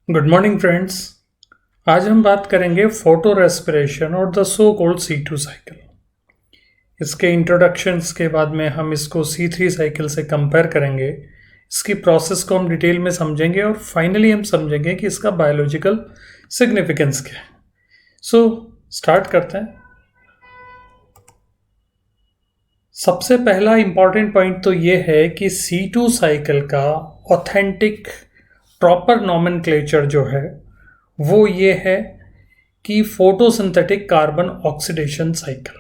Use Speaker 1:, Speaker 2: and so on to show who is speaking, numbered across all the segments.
Speaker 1: Good morning friends. आज हम बात करेंगे फोटो रेस्पिरेशन और the so called C2 cycle. इसके इंट्रोडक्शंस के बाद में हम इसको C3 साइकिल से कंपेयर करेंगे। इसकी प्रोसेस को हम डिटेल में समझेंगे और फाइनली हम समझेंगे कि इसका बायोलॉजिकल सिग्निफिकेंस क्या है। सो स्टार्ट करते हैं। सबसे पहला इंपॉर्टेंट पॉइंट तो ये है कि C2 साइकिल का ऑथेंटिक प्रॉपर नॉमेनक्लेचर जो है वो ये है कि फोटोसिंथेटिक कार्बन ऑक्सीडेशन साइकिल,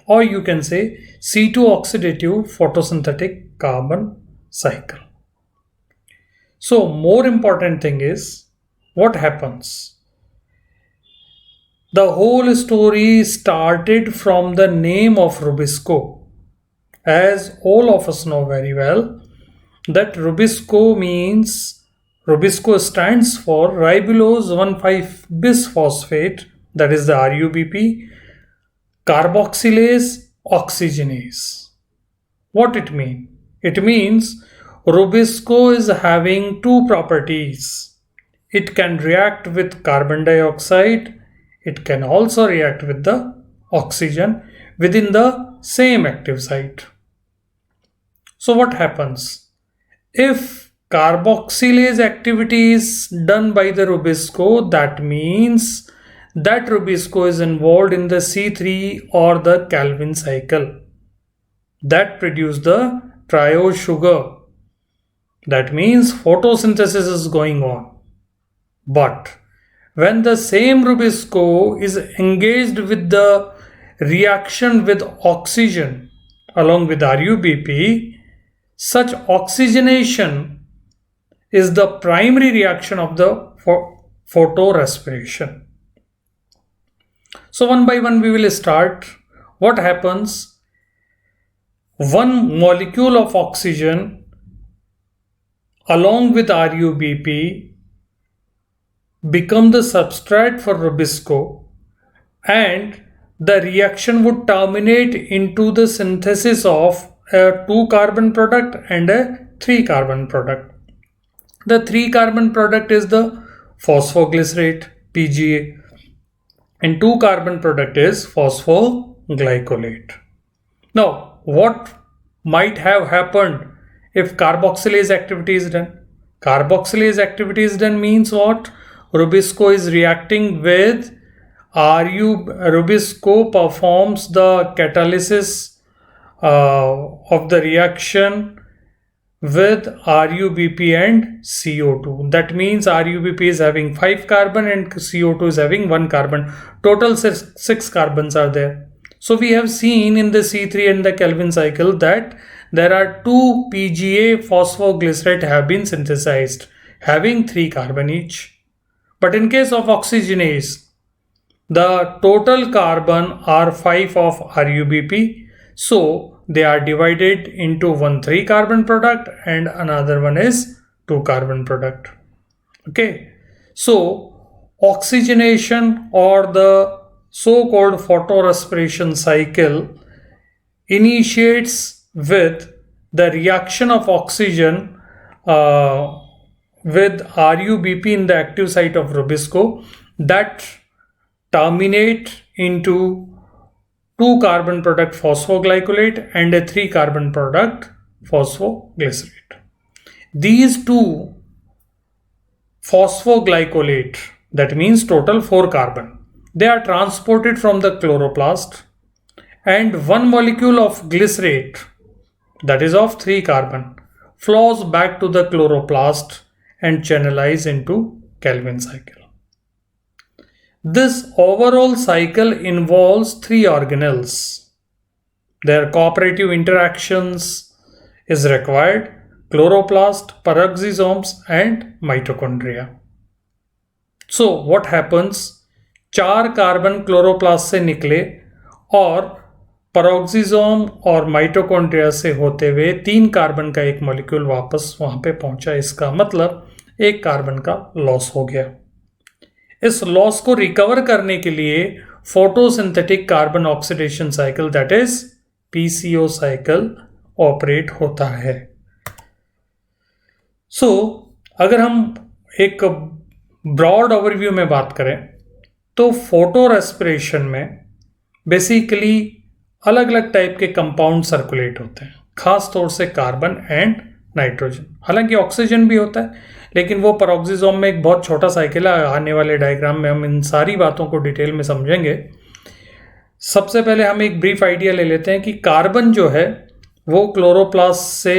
Speaker 1: और you can say C2 oxidative photosynthetic carbon cycle. So more important thing is what happens. The whole story started from the name of Rubisco. As all of us know very well that Rubisco stands for ribulose 1,5-bisphosphate, that is the RUBP, carboxylase oxygenase. What it means? It means Rubisco is having two properties. It can react with carbon dioxide. It can also react with the oxygen within the same active site. So what happens? If carboxylase activity is done by the Rubisco, that means that Rubisco is involved in the C3 or the Calvin cycle that produce the triose sugar. That means photosynthesis is going on. But when the same Rubisco is engaged with the reaction with oxygen along with RUBP, such oxygenation is the primary reaction of the photorespiration. So one by one we will start. What happens? One molecule of oxygen along with RUBP become the substrate for Rubisco, and the reaction would terminate into the synthesis of a 2-carbon product and a 3-carbon product. The 3-carbon product is the phosphoglycerate PGA and 2-carbon product is phosphoglycolate. Now what might have happened if carboxylase activity is done? Carboxylase activity is done means what? Rubisco is reacting with Rubisco performs the catalysis of the reaction with RUBP and CO2. That means RUBP is having 5 carbon and CO2 is having 1 carbon. Total 6 carbons are there. So we have seen in the C3 and the Calvin cycle that there are 2 PGA phosphoglycerate have been synthesized having 3 carbon each. But in case of oxygenase, the total carbon are 5 of RUBP. So they are divided into one 3-carbon product and another one is 2-carbon product. Okay. So oxygenation or the so-called photorespiration cycle initiates with the reaction of oxygen with RUBP in the active site of Rubisco that terminate into 2-carbon product phosphoglycolate and a 3-carbon product phosphoglycerate. These two phosphoglycolate, that means total 4 carbon, they are transported from the chloroplast, and one molecule of glycerate, that is of 3 carbon, flows back to the chloroplast and channelize into Calvin cycle. This overall cycle involves 3 organelles. Their cooperative interactions is required: chloroplast, peroxisomes and mitochondria. So what happens? 4 carbon chloroplast से निकले और peroxisome और mitochondria से होते हुए 3 carbon का एक molecule वापस वहां पे पहुंचा। इसका मतलब 1 कार्बन का लॉस हो गया। इस लॉस को रिकवर करने के लिए photosynthetic carbon oxidation cycle, that is PCO cycle, operate होता है। सो अगर हम एक ब्रॉड ओवरव्यू में बात करें तो फोटो रेस्पिरेशन में बेसिकली अलग अलग टाइप के कंपाउंड सर्कुलेट होते हैं, खास तौर से कार्बन एंड नाइट्रोजन। हालांकि ऑक्सीजन भी होता है, लेकिन वो पेरोक्सिसोम में एक बहुत छोटा साइकिल है। आने वाले डायग्राम में हम इन सारी बातों को डिटेल में समझेंगे। सबसे पहले हम एक ब्रीफ आइडिया ले लेते हैं कि कार्बन जो है वो क्लोरोप्लास्ट से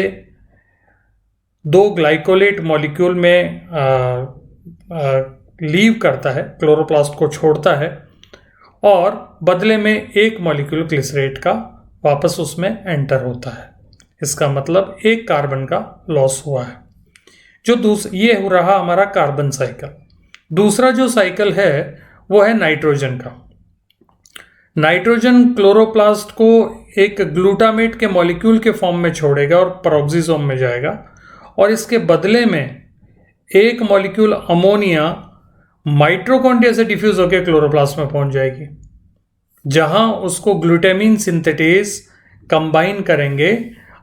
Speaker 1: दो ग्लाइकोलेट मॉलिक्यूल में लीव करता है, क्लोरोप्लास्ट को छोड़ता है, और बदले में एक मॉलिक्यूल ग्लिसरेट का वापस उसमें एंटर होता है। इसका मतलब एक कार्बन का लॉस हुआ है। ये हो रहा हमारा कार्बन साइकिल। दूसरा जो साइकिल है वो है नाइट्रोजन का। नाइट्रोजन क्लोरोप्लास्ट को एक ग्लूटामेट के मॉलिक्यूल के फॉर्म में छोड़ेगा और पेरोक्सिसोम में जाएगा, और इसके बदले में एक मॉलिक्यूल अमोनिया माइटोकॉन्ड्रिया से डिफ्यूज होकर क्लोरोप्लास्ट में पहुंच जाएगी, जहां उसको ग्लूटामिन सिंथेटेज कंबाइन करेंगे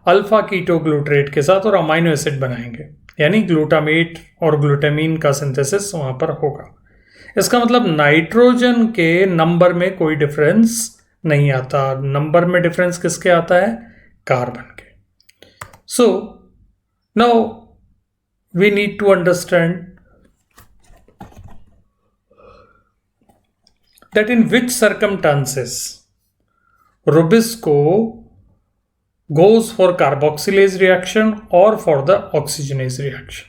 Speaker 1: अल्फा कीटोग्लूटरेट के साथ और अमाइनो एसिड बनाएंगे, यानी ग्लूटामेट और ग्लूटामिन का सिंथेसिस वहां पर होगा। इसका मतलब नाइट्रोजन के नंबर में कोई डिफरेंस नहीं आता। नंबर में डिफरेंस किसके आता है? कार्बन के। So now we need to understand that in which circumstances Rubisco goes for carboxylase reaction or for the oxygenase reaction.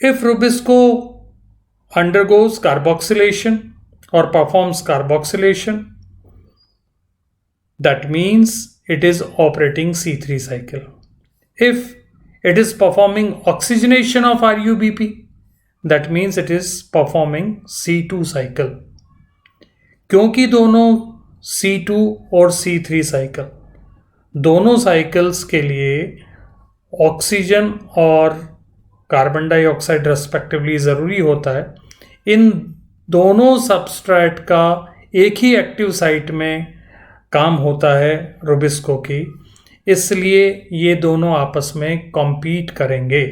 Speaker 1: If Rubisco undergoes carboxylation or performs carboxylation, that means it is operating C3 cycle. If it is performing oxygenation of RUBP, that means it is performing C2 cycle. क्योंकि दोनों C2 और C3 cycle, दोनों cycles के लिए oxygen और carbon dioxide respectively ज़रूरी होता है। इन दोनों सबस्ट्रेट का एक ही एक्टिव साइट में काम होता है रुबिस्को की, इसलिए ये दोनों आपस में कॉम्पीट करेंगे।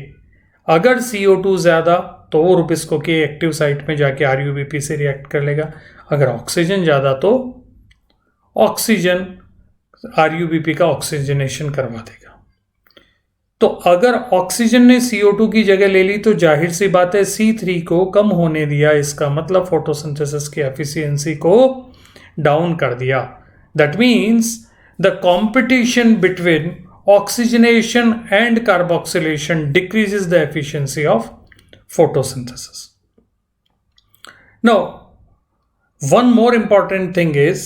Speaker 1: अगर CO2 ज़्यादा तो वो रुबिस्को के एक्टिव साइट में जाके RUBP से रिएक्ट कर लेगा, अगर ऑक्सीजन ज़्यादा तो ऑक्सीजन RUBP का ऑक्सीजनेशन करवा देगा। तो अगर ऑक्सीजन ने CO2 की जगह ले ली तो जाहिर सी बात है C3 को कम होने दिया, इसका मतलब फोटोसिंथेसिस की एफिशिएंसी को डाउन कर दिया। That means the competition between oxygenation and carboxylation decreases the efficiency of photosynthesis. Now, one more important thing is,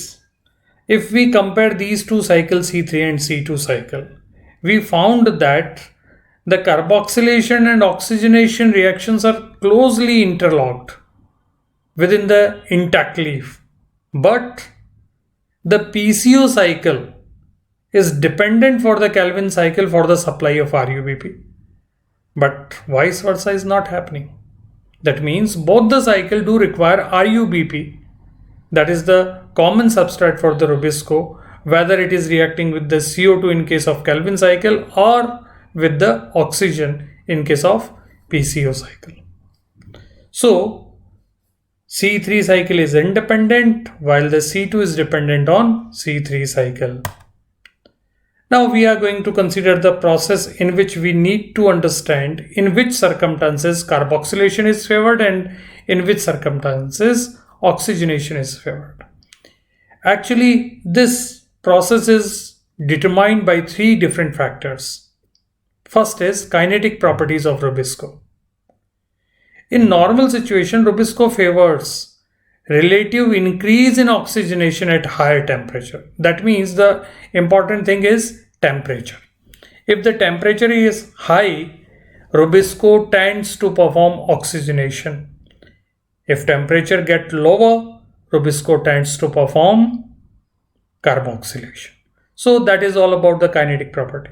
Speaker 1: if we compare these two cycles, C3 and C2 cycle, we found that the carboxylation and oxygenation reactions are closely interlocked within the intact leaf. But the PCO cycle is dependent for the Calvin cycle for the supply of RUBP. But vice versa is not happening. That means both the cycle do require RUBP, that is the common substrate for the Rubisco, whether it is reacting with the CO2 in case of Calvin cycle or with the oxygen in case of PCO cycle. So C3 cycle is independent while the C2 is dependent on C3 cycle. Now we are going to consider the process in which we need to understand in which circumstances carboxylation is favored and in which circumstances oxygenation is favored. Actually, this process is determined by three different factors. First is kinetic properties of Rubisco. In normal situation, Rubisco favors relative increase in oxygenation at higher temperature. That means the important thing is temperature. If the temperature is high, Rubisco tends to perform oxygenation. If temperature gets lower, Rubisco tends to perform carboxylation. So that is all about the kinetic property.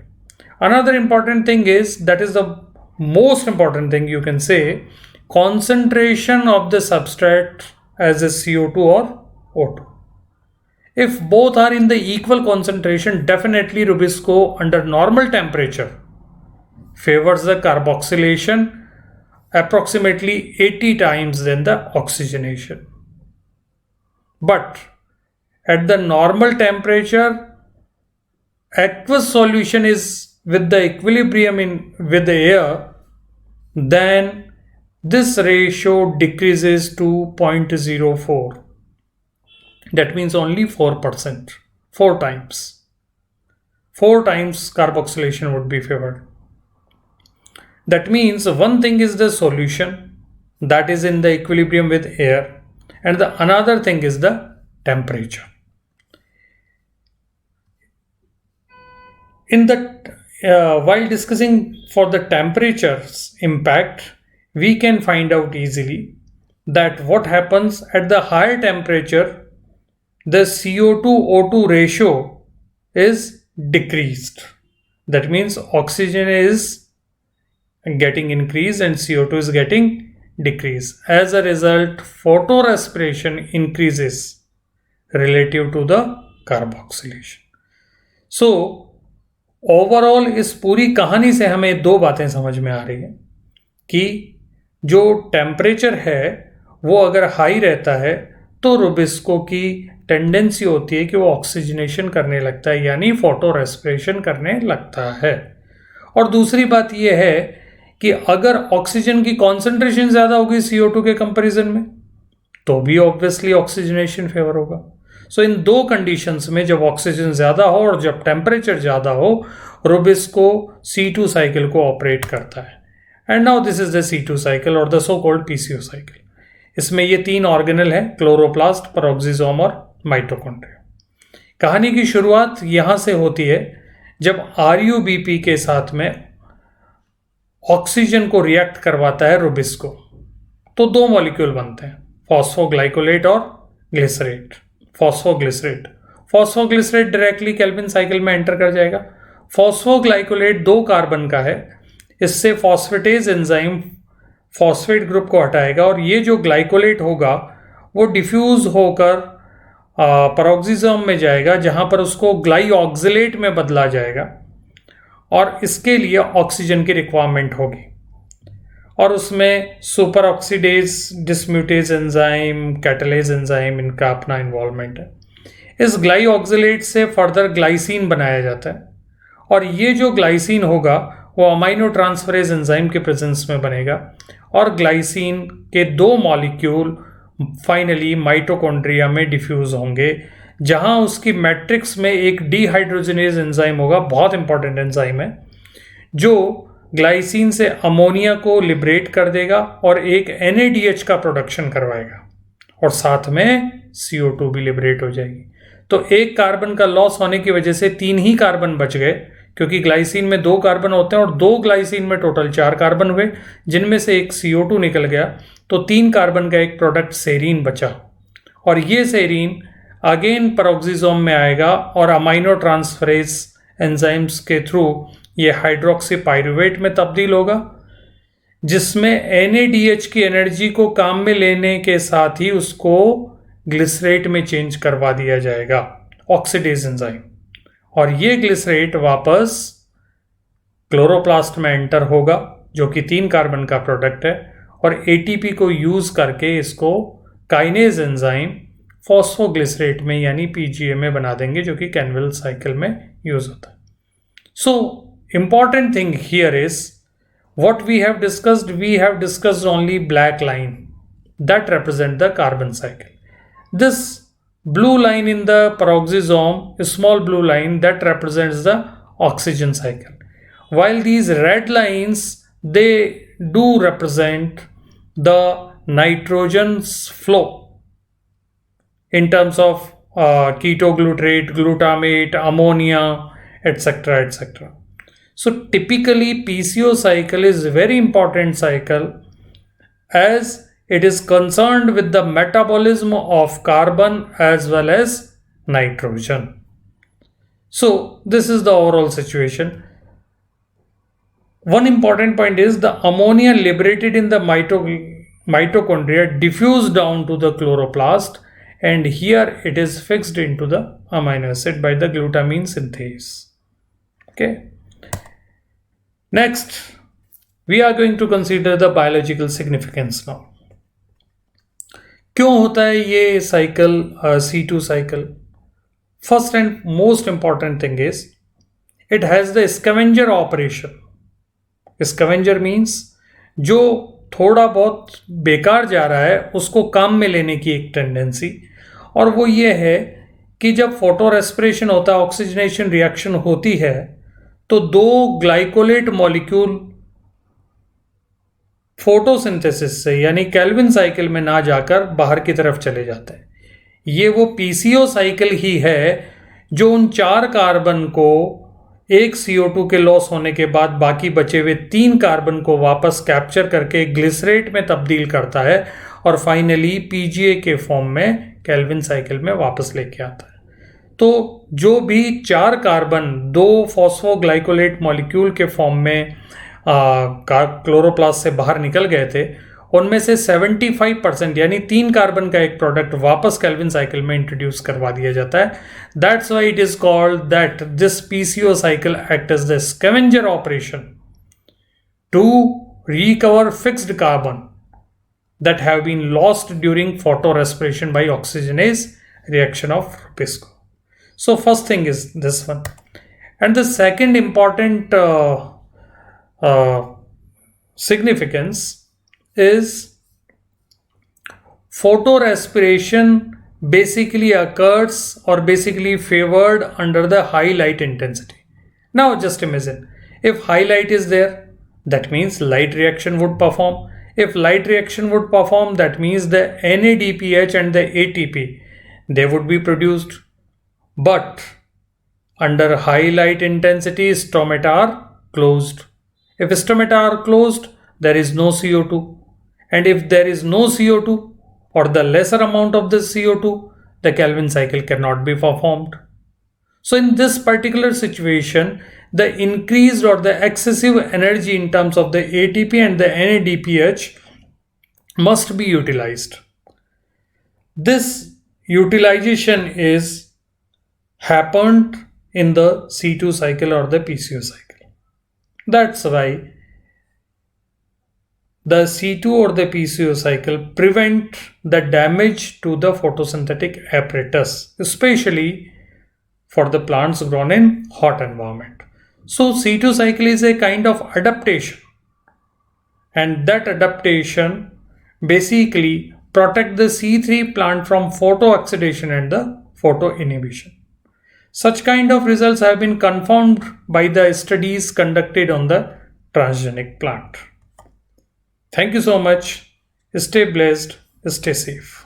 Speaker 1: Another important thing is, that is the most important thing you can say, concentration of the substrate as a CO2 or O2. If both are in the equal concentration, definitely Rubisco under normal temperature favors the carboxylation approximately 80 times than the oxygenation. But at the normal temperature, aqueous solution is with the equilibrium with the air, then this ratio decreases to 0.04. That means only 4%, 4 times. 4 times carboxylation would be favored. That means one thing is the solution that is in the equilibrium with air, and the another thing is the temperature. While discussing for the temperature's impact, we can find out easily that what happens at the higher temperature, the CO2-O2 ratio is decreased. That means oxygen is getting increased and CO2 is getting decreased. As a result, photorespiration increases relative to the carboxylation. So overall इस पूरी कहानी से हमें दो बातें समझ में आ रही हैं कि जो टेम्परेचर है वो अगर हाई रहता है तो रुबिस्को की टेंडेंसी होती है कि वो ऑक्सीजनेशन करने लगता है, यानी फोटो रेस्पिरेशन करने लगता है। और दूसरी बात ये है कि अगर ऑक्सीजन की कॉन्सेंट्रेशन ज़्यादा होगी CO2 के कंपैरिजन में तो भी ऑब्वियसली ऑक्सीजनेशन फेवर होगा। सो इन दो कंडीशंस में, जब ऑक्सीजन ज़्यादा हो और जब टेम्परेचर ज़्यादा हो, रुबिस्को C2 साइकिल को ऑपरेट करता है। And now this is the C2 cycle और the so called PCO cycle. इसमें ये 3 ऑर्गेनल हैं, क्लोरोप्लास्ट, पेरोक्सिसोम और माइटोकॉन्ड्रिया। कहानी की शुरुआत यहाँ से होती है जब RUBP के साथ में ऑक्सीजन को रिएक्ट करवाता है रुबिस्को, तो 2 मॉलिक्यूल बनते हैं, फॉस्फोग्लाइकोलेट और glycerate. Phosphoglycerate directly Calvin cycle में एंटर कर जाएगा। फॉस्फोग्लाइकोलेट 2 कार्बन का है, इससे फॉस्फेटेज एंजाइम फॉस्फेट ग्रुप को हटाएगा और ये जो ग्लाइकोलेट होगा वो डिफ्यूज होकर पेरोक्सिसोम में जाएगा, जहां पर उसको ग्लाइऑक्सिलेट में बदला जाएगा और इसके लिए ऑक्सीजन की रिक्वायरमेंट होगी और उसमें super oxidase, dismutase enzyme, catalase enzyme, इनका अपना इन्वॉल्वमेंट है। इस ग्लाइऑक्सिलेट से फर्दर ग्लाइसिन बनाया जाता है और ये जो ग्लाइसिन होगा वो अमाइनो ट्रांसफरेज एंजाइम के प्रेजेंस में बनेगा और ग्लाइसिन के 2 मॉलिक्यूल फाइनली माइटोकॉन्ड्रिया में डिफ्यूज होंगे, जहां उसकी मैट्रिक्स में एक डीहाइड्रोजनेज एंजाइम होगा, बहुत इंपॉर्टेंट एंजाइम है, जो ग्लाइसिन से अमोनिया को लिबरेट कर देगा और एक NADH का प्रोडक्शन करवाएगा और साथ में CO2 भी लिबरेट हो जाएगी। तो एक कार्बन का लॉस होने की वजह से 3 ही कार्बन बच गए, क्योंकि ग्लाइसिन में 2 कार्बन होते हैं और 2 ग्लाइसिन में टोटल 4 कार्बन हुए, जिनमें से एक CO2 निकल गया, तो 3 कार्बन का एक प्रोडक्ट सेरीन बचा और ये सेरीन अगेन पेरोक्सिसोम में आएगा और अमाइनो ट्रांसफरेज एंजाइम्स के थ्रू ये हाइड्रोक्सी पाइरुवेट में तब्दील होगा, जिसमें NADH की एनर्जी को काम में लेने के साथ ही उसको ग्लिसरेट में चेंज करवा दिया जाएगा, ऑक्सीडेज एंजाइम, और ये ग्लिसरेट वापस क्लोरोप्लास्ट में एंटर होगा जो कि 3 कार्बन का प्रोडक्ट है और ATP को यूज करके इसको काइनेज एंजाइम फॉस्फोग्लिसरेट में यानी PGA में बना देंगे, जो कि कैनविल साइकिल में यूज होता है। सो important thing here is what we have discussed only black line that represent the carbon cycle. This blue line in the peroxisome, a small blue line, that represents the oxygen cycle, while these red lines, they do represent the nitrogen's flow in terms of ketoglutarate, glutamate, ammonia, etc. So typically PCO cycle is a very important cycle as it is concerned with the metabolism of carbon as well as nitrogen. So this is the overall situation. One important point is the ammonia liberated in the mitochondria diffused down to the chloroplast, and here it is fixed into the amino acid by the glutamine synthase. Okay. Next, We are going to consider the biological significance now. क्यों होता है ये cycle C2 cycle? First and most important thing is it has the scavenger operation. Scavenger means जो थोड़ा बहुत बेकार जा रहा है उसको काम में लेने की एक टेंडेंसी, और वो ये है कि जब फोटो रेस्पिरेशन होता है, ऑक्सीजनेशन रिएक्शन होती है, तो दो ग्लाइकोलेट मॉलिक्यूल फोटोसिंथेसिस से यानी केल्विन साइकिल में ना जाकर बाहर की तरफ चले जाते हैं। ये वो पीसीओ साइकिल ही है जो उन 4 कार्बन को एक CO2 के लॉस होने के बाद बाकी बचे हुए 3 कार्बन को वापस कैप्चर करके ग्लिसरेट में तब्दील करता है और फाइनली पीजीए के फॉर्म में केल्विन साइकिल में वापस लेके आता है। तो जो भी 4 कार्बन 2 फॉस्फोग्लाइकोलेट मॉलिक्यूल के फॉर्म में क्लोरोप्लास्ट से बाहर निकल गए थे, उनमें से 75% यानी 3 कार्बन का एक प्रोडक्ट वापस केल्विन साइकिल में इंट्रोड्यूस करवा दिया जाता है। That's why it is called that this PCO cycle act as the scavenger operation to recover fixed carbon that have been lost during photorespiration by oxygenase reaction of Rubisco. So first thing is this one, and the second important significance is photorespiration basically occurs or basically favored under the high light intensity. Now just imagine if high light is there, that means light reaction would perform. If light reaction would perform, that means the NADPH and the ATP, they would be produced. But under high light intensity, stomata are closed. If stomata are closed, there is no CO2. And if there is no CO2 or the lesser amount of the CO2, the Kelvin cycle cannot be performed. So in this particular situation, the increased or the excessive energy in terms of the ATP and the NADPH must be utilized. This utilization is happened in the C2 cycle or the PCO cycle. That's why the C2 or the PCO cycle prevent the damage to the photosynthetic apparatus, especially for the plants grown in hot environment. So C2 cycle is a kind of adaptation, and that adaptation basically protect the C3 plant from photo-oxidation and the photo-inhibition. Such kind of results have been confirmed by the studies conducted on the transgenic plant. Thank you so much. Stay blessed, stay safe.